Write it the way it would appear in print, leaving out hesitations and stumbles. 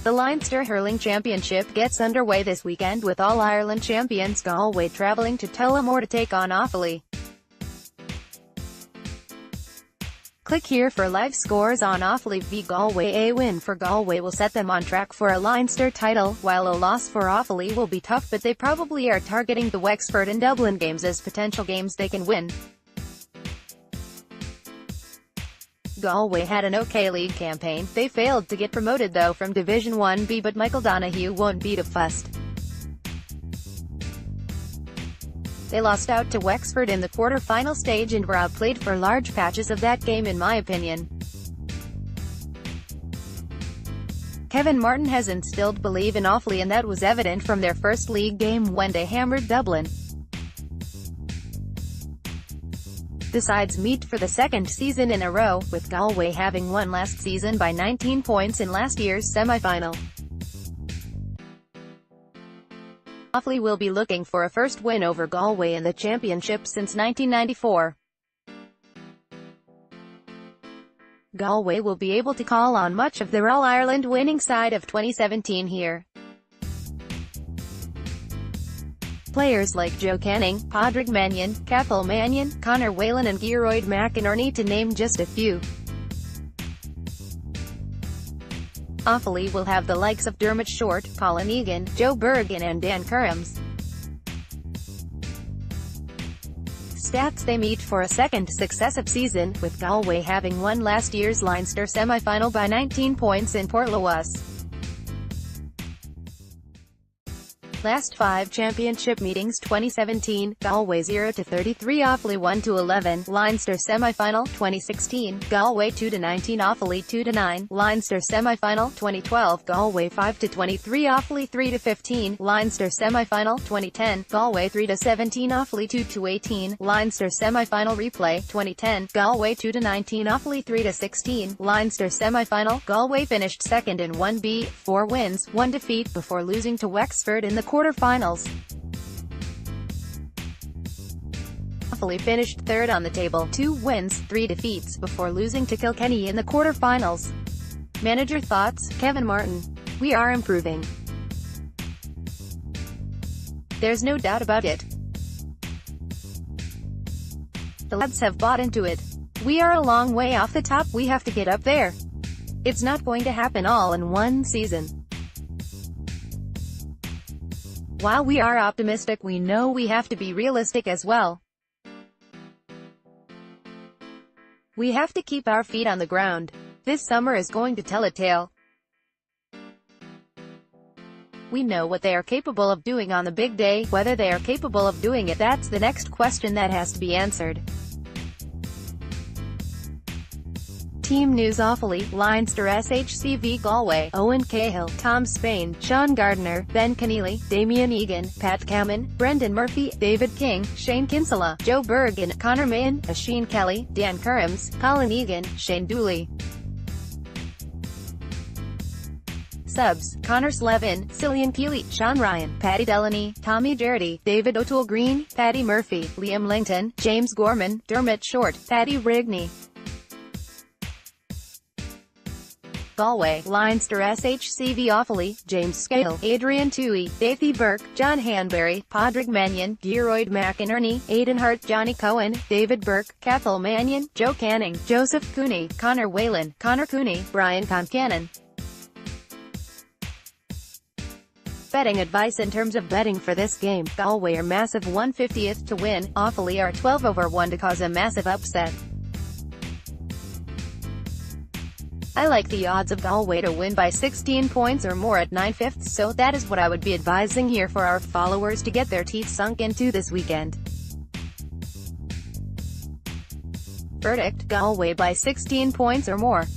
The Leinster Hurling Championship gets underway this weekend with All-Ireland champions Galway travelling to Tullamore to take on Offaly. Click here for live scores on Offaly v Galway. A win for Galway will set them on track for a Leinster title, while a loss for Offaly will be tough, but they probably are targeting the Wexford and Dublin games as potential games they can win. Galway had an OK league campaign. They failed to get promoted though from Division 1B, but Michael Donoghue won't beat a fussed. They lost out to Wexford in the quarter-final stage and were outplayed for large patches of that game in my opinion. Kevin Martin has instilled belief in Offaly, and that was evident from their first league game when they hammered Dublin. The sides meet for the second season in a row, with Galway having won last season by 19 points in last year's semi-final. Offaly will be looking for a first win over Galway in the championship since 1994. Galway will be able to call on much of their All-Ireland winning side of 2017 here. Players like Joe Canning, Padraig Mannion, Cathal Mannion, Conor Whelan and Gearoid McInerney, to name just a few. Offaly will have the likes of Dermot Short, Colin Egan, Joe Bergin and Dan Currams. Stats: they meet for a second successive season, with Galway having won last year's Leinster semi-final by 19 points in Portlaoise. Last 5 championship meetings: 2017, Galway 0-33, Offaly 1-11, Leinster semi-final; 2016, Galway 2-19, Offaly 2-9, Leinster semi-final; 2012, Galway 5-23, Offaly 3-15, Leinster semi-final; 2010, Galway 3-17, Offaly 2-18, Leinster semi-final replay; 2010, Galway 2-19, Offaly 3-16, Leinster semi-final. Galway finished second in 1B, 4 wins, 1 defeat, before losing to Wexford in the quarter-finals. Offaly finished third on the table, 2 wins, 3 defeats, before losing to Kilkenny in the quarter-finals. Manager thoughts: Kevin Martin. "We are improving. There's no doubt about it. The lads have bought into it. We are a long way off the top, we have to get up there. It's not going to happen all in one season. While we are optimistic, we know we have to be realistic as well. We have to keep our feet on the ground. This summer is going to tell a tale. We know what they are capable of doing on the big day. Whether they are capable of doing it, that's the next question that has to be answered." Team news: Offaly, Leinster SHCV Galway, Owen Cahill, Tom Spain, Sean Gardner, Ben Keneally, Damien Egan, Pat Cameron, Brendan Murphy, David King, Shane Kinsella, Joe Bergin, Conor Mahan, Oisin Kelly, Dan Currams, Colin Egan, Shane Dooley. Subs: Conor Slevin, Cillian Keeley, Sean Ryan, Paddy Delaney, Tommy Jardy, David O'Toole Green, Paddy Murphy, Liam Langton, James Gorman, Dermot Short, Paddy Rigney. Galway, Leinster SHCV Offaly, James Scale, Adrian Toohey, Davy Burke, John Hanbury, Padraig Mannion, Gearoid McInerney, Aidan Hart, Johnny Cohen, David Burke, Cathal Mannion, Joe Canning, Joseph Cooney, Conor Whelan, Conor Cooney, Brian Concannon. Betting advice: in terms of betting for this game, Galway are massive 1/50th to win, Offaly are 12/1 to cause a massive upset. I like the odds of Galway to win by 16 points or more at 9/5, so that is what I would be advising here for our followers to get their teeth sunk into this weekend. Verdict: Galway by 16 points or more.